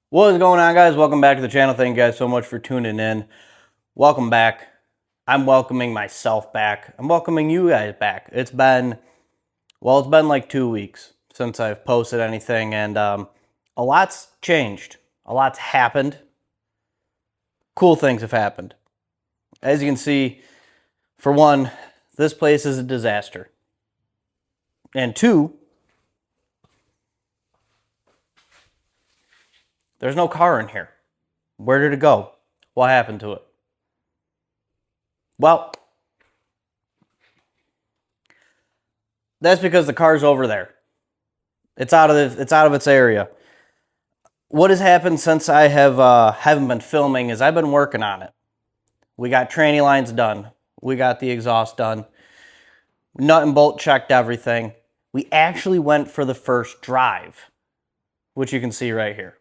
What is going on, guys? Welcome back to the channel. Thank you guys so much for tuning in. Welcome back. I'm welcoming myself back. I'm welcoming you guys back. It's been like 2 weeks since I've posted anything, and a lot's changed. A lot's happened. Cool things have happened. As you can see, for one, this place is a disaster. And two, there's no car in here. Where did it go? What happened to it? Well, that's because the car's over there. It's out of its area. What has happened since I haven't been filming is I've been working on it. We got tranny lines done. We got the exhaust done. Nut and bolt checked everything. We actually went for the first drive, which you can see right here.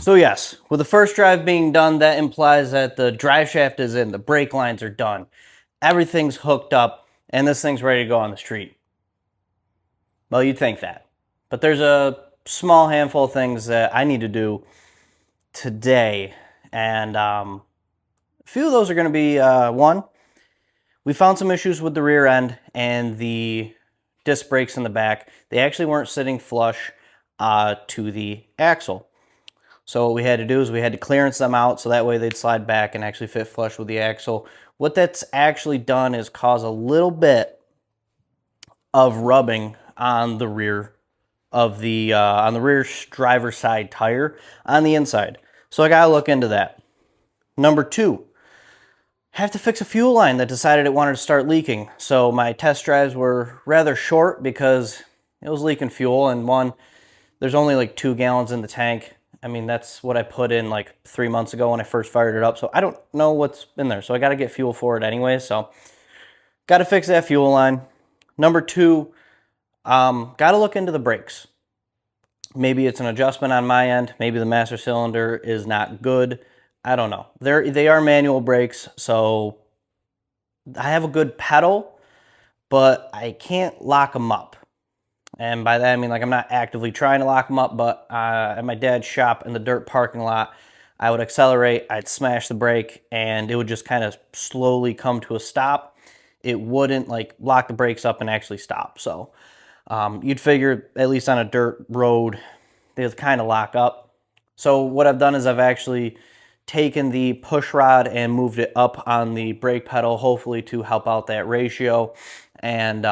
So yes, with the first drive being done, that implies that the drive shaft is in, the brake lines are done, everything's hooked up, and this thing's ready to go on the street. Well, you'd think that. But there's a small handful of things that I need to do today, and a few of those are going to be, one, we found some issues with the rear end and the disc brakes in the back. They actually weren't sitting flush to the axle. So what we had to do is we had to clearance them out so that way they'd slide back and actually fit flush with the axle. What that's actually done is cause a little bit of rubbing on the rear of the rear driver's side tire on the inside. So I gotta look into that. Number two, have to fix a fuel line that decided it wanted to start leaking. So my test drives were rather short because it was leaking fuel, and one, there's only like 2 gallons in the tank. I mean, that's what I put in like 3 months ago when I first fired it up. So I don't know what's in there. So I got to get fuel for it anyway. So got to fix that fuel line. Number two, got to look into the brakes. Maybe it's an adjustment on my end. Maybe the master cylinder is not good. I don't know. They are manual brakes. So I have a good pedal, but I can't lock them up. And by that, I mean, like, I'm not actively trying to lock them up, but at my dad's shop in the dirt parking lot, I would accelerate, I'd smash the brake, and it would just kind of slowly come to a stop. It wouldn't, like, lock the brakes up and actually stop. So you'd figure, at least on a dirt road, they'd kind of lock up. So what I've done is I've actually taken the push rod and moved it up on the brake pedal, hopefully to help out that ratio. And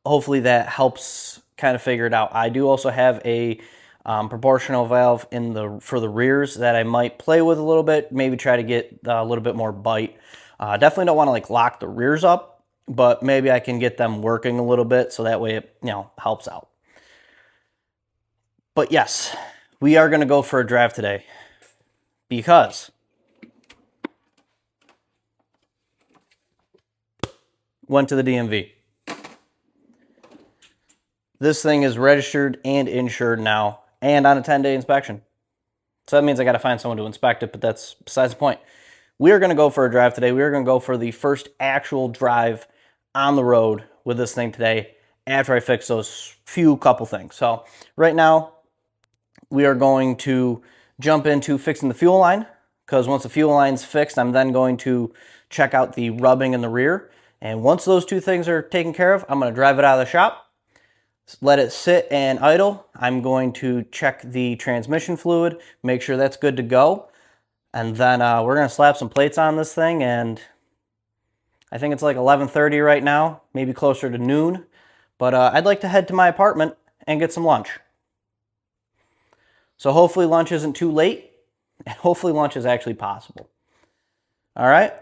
hopefully that helps kind of figure it out. I do also have a proportional valve for the rears that I might play with a little bit, maybe try to get a little bit more bite. Definitely don't want to like lock the rears up, but maybe I can get them working a little bit so that way it, helps out. But yes, we are going to go for a drive today because went to the DMV. This thing is registered and insured now and on a 10-day inspection. So that means I got to find someone to inspect it, but that's besides the point. We are going to go for a drive today. We are going to go for the first actual drive on the road with this thing today after I fix those couple things. So right now, we are going to jump into fixing the fuel line, because once the fuel line's fixed, I'm then going to check out the rubbing in the rear. And once those two things are taken care of, I'm going to drive it out of the shop, let it sit and idle. I'm going to check the transmission fluid, make sure that's good to go. And then we're going to slap some plates on this thing, and I think it's like 11:30 right now, maybe closer to noon. But I'd like to head to my apartment and get some lunch. So hopefully lunch isn't too late, and hopefully lunch is actually possible. All right.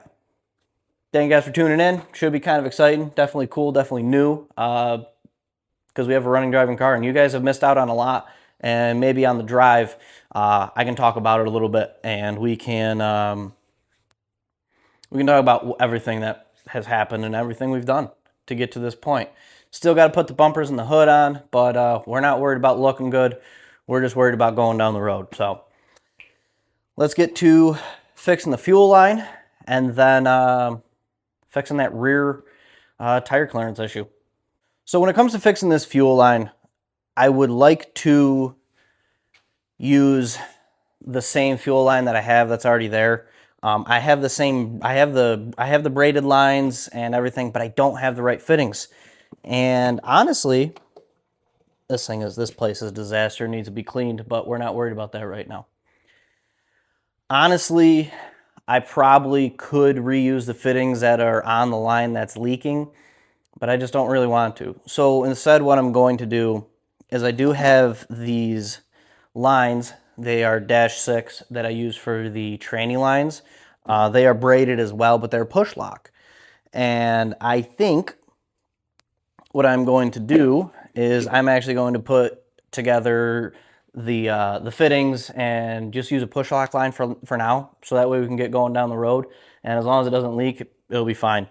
Thank you guys for tuning in. Should be kind of exciting. Definitely cool, definitely new. Because we have a running driving car, and you guys have missed out on a lot. And maybe on the drive, I can talk about it a little bit, and we can talk about everything that has happened and everything we've done to get to this point. Still got to put the bumpers and the hood on, but we're not worried about looking good. We're just worried about going down the road. So let's get to fixing the fuel line, and then fixing that rear tire clearance issue. So when it comes to fixing this fuel line, I would like to use the same fuel line that I have that's already there. I have the braided lines and everything, but I don't have the right fittings. And honestly, this place is a disaster, needs to be cleaned, but we're not worried about that right now. Honestly, I probably could reuse the fittings that are on the line that's leaking, but I just don't really want to. So instead, what I'm going to do is I do have these lines. They are -6 that I use for the tranny lines. They are braided as well, but they're push lock. And I think what I'm going to do is I'm actually going to put together the fittings and just use a push lock line for now, so that way we can get going down the road. And as long as it doesn't leak, it'll be fine.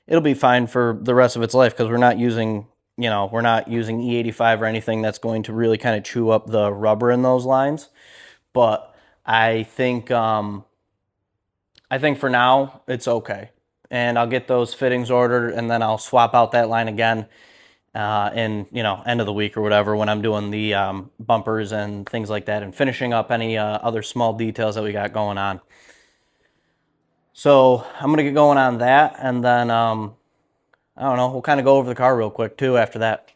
It'll be fine for the rest of its life, because we're not using E85 or anything that's going to really kind of chew up the rubber in those lines. But I think for now it's okay, and I'll get those fittings ordered, and then I'll swap out that line again in end of the week or whatever, when I'm doing the bumpers and things like that, and finishing up any other small details that we got going on. So I'm gonna get going on that, and then I don't know, we'll kind of go over the car real quick too after that.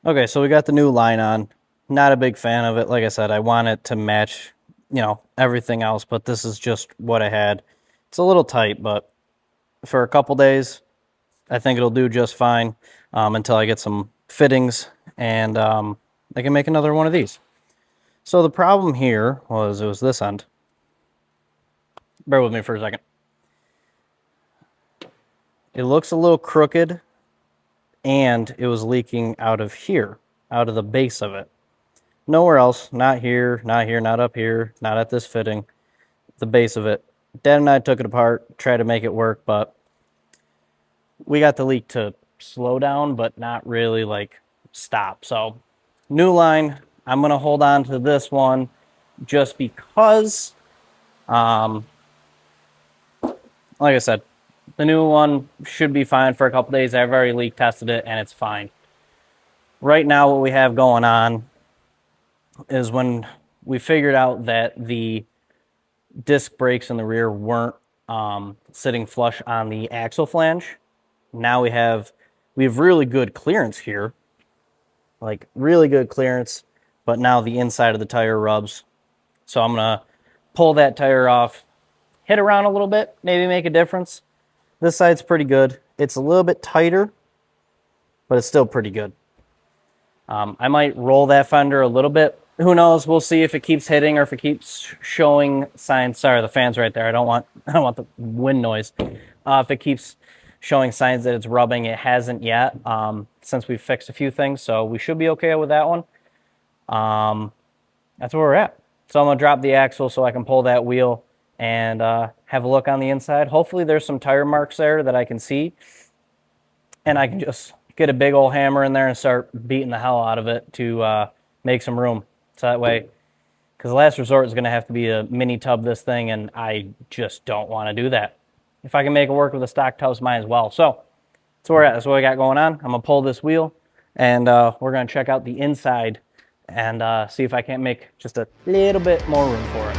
Okay, so we got the new line on. Not a big fan of it. Like I said, I want it to match, everything else, but this is just what I had. It's a little tight, but for a couple days, I think it'll do just fine until I get some fittings, and I can make another one of these. So the problem here it was this end. Bear with me for a second. It looks a little crooked, and it was leaking out of here, out of the base of it. Nowhere else, not here, not here, not up here, not at this fitting, the base of it. Dad and I took it apart, tried to make it work, but we got the leak to slow down, but not really like stop. So new line, I'm gonna hold on to this one just because, like I said, the new one should be fine for a couple days. I've already leak tested it, and it's fine. Right now, what we have going on is when we figured out that the disc brakes in the rear weren't sitting flush on the axle flange. Now we have really good clearance here, like really good clearance, but now the inside of the tire rubs. So I'm gonna pull that tire off, hit around a little bit, maybe make a difference. This side's pretty good. It's a little bit tighter, but it's still pretty good. I might roll that fender a little bit. Who knows? We'll see if it keeps hitting or if it keeps showing signs. Sorry, the fan's right there. I don't want the wind noise. If it keeps showing signs that it's rubbing, it hasn't yet. Since we've fixed a few things, so we should be okay with that one. That's where we're at. So I'm gonna drop the axle so I can pull that wheel and have a look on the inside. Hopefully there's some tire marks there that I can see, and I can just get a big old hammer in there and start beating the hell out of it to make some room. So that way, because the last resort is going to have to be a mini tub this thing, and I just don't want to do that. If I can make it work with a stock tubs, might as well. So that's where we're at. That's what we got going on. I'm going to pull this wheel, and we're going to check out the inside and see if I can't make just a little bit more room for it.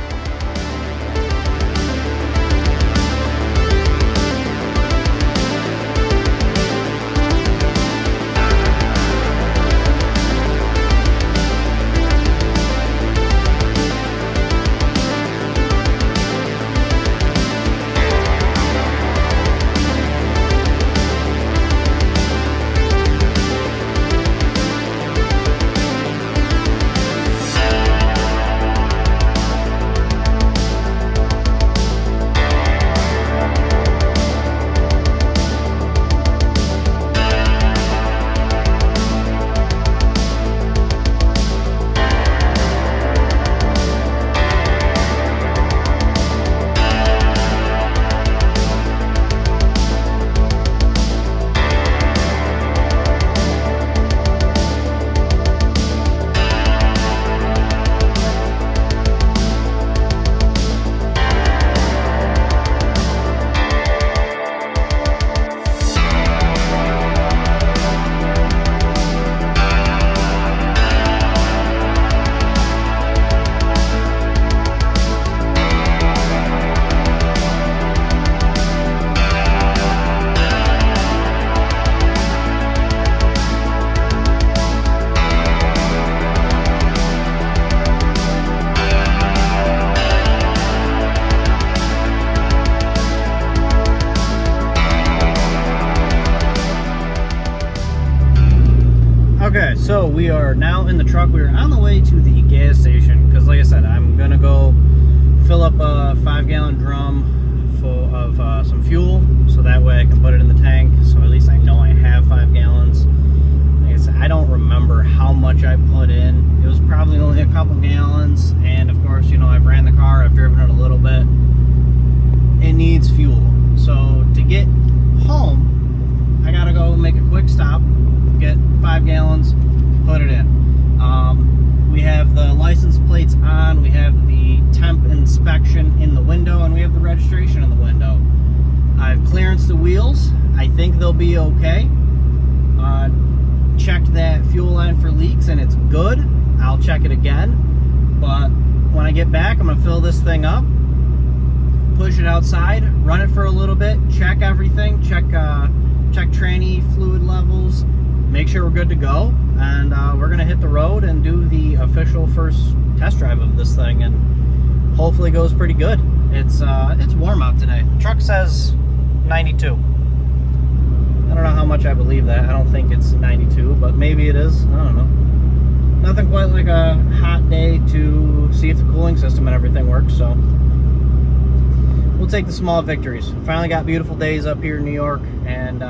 Okay, so we are now in the truck. We are on the way to the gas station because, like I said, I'm gonna go fill up a 5-gallon drum full of some fuel, so that way I can put it in the tank. So at least I know I have 5 gallons. Like I said, I don't remember how much I put in. It was probably only a couple gallons, and of course, you know, I've ran the car, I've driven it a little bit. It needs fuel. So to get home, I gotta go make a quick stop, get 5 gallons, put it in. We have the license plates on, we have the temp inspection in the window, and we have the registration in the window. I've clearanced the wheels. I think they'll be okay. Checked that fuel line for leaks and it's good. I'll check it again. But when I get back, I'm gonna fill this thing up, push it outside, run it for a little bit, check everything, check tranny fluid levels, make sure we're good to go, and we're gonna hit the road and do the official first test drive of this thing, and hopefully it goes pretty good. It's warm out today. The truck says 92. I don't know how much I believe that. I don't think it's 92, but maybe it is. I don't know. Nothing quite like a hot day to see if the cooling system and everything works, so we'll take the small victories. Finally got beautiful days up here in New York, and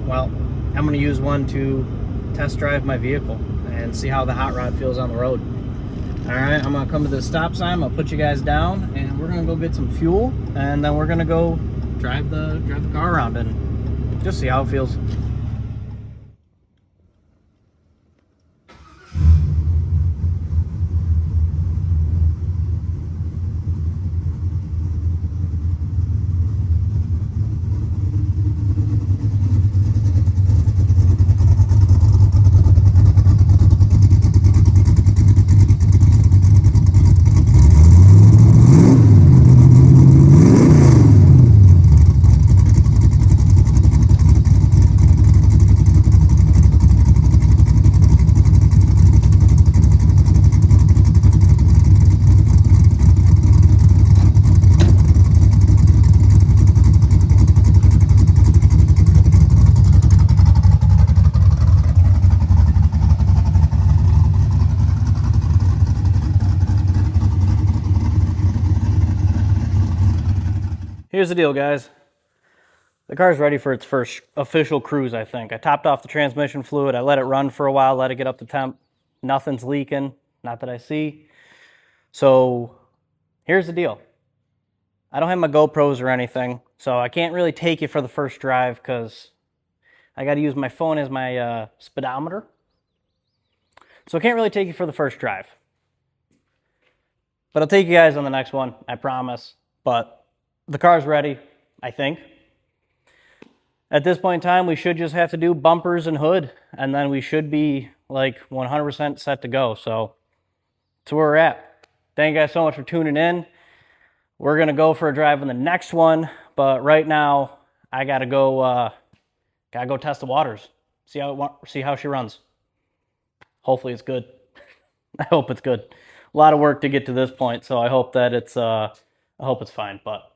well, I'm going to use one to test drive my vehicle and see how the hot rod feels on the road. Alright, I'm going to come to the stop sign, I'm going to put you guys down, and we're going to go get some fuel, and then we're going to go drive the car around and just see how it feels. Here's the deal, guys. The car's ready for its first official cruise, I think. I topped off the transmission fluid. I let it run for a while, let it get up to temp. Nothing's leaking, not that I see. So here's the deal. I don't have my GoPros or anything, so I can't really take you for the first drive because I got to use my phone as my speedometer. So I can't really take you for the first drive. But I'll take you guys on the next one, I promise. But the car's ready, I think. At this point in time, we should just have to do bumpers and hood, and then we should be like 100% set to go. So that's where we're at. Thank you guys so much for tuning in. We're going to go for a drive on the next one, but right now I got to go test the waters. See how she runs. Hopefully it's good. I hope it's good. A lot of work to get to this point, so I hope that it's fine. But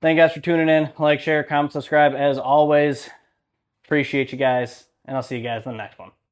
thank you guys for tuning in. Like, share, comment, subscribe as always. Appreciate you guys, and I'll see you guys in the next one.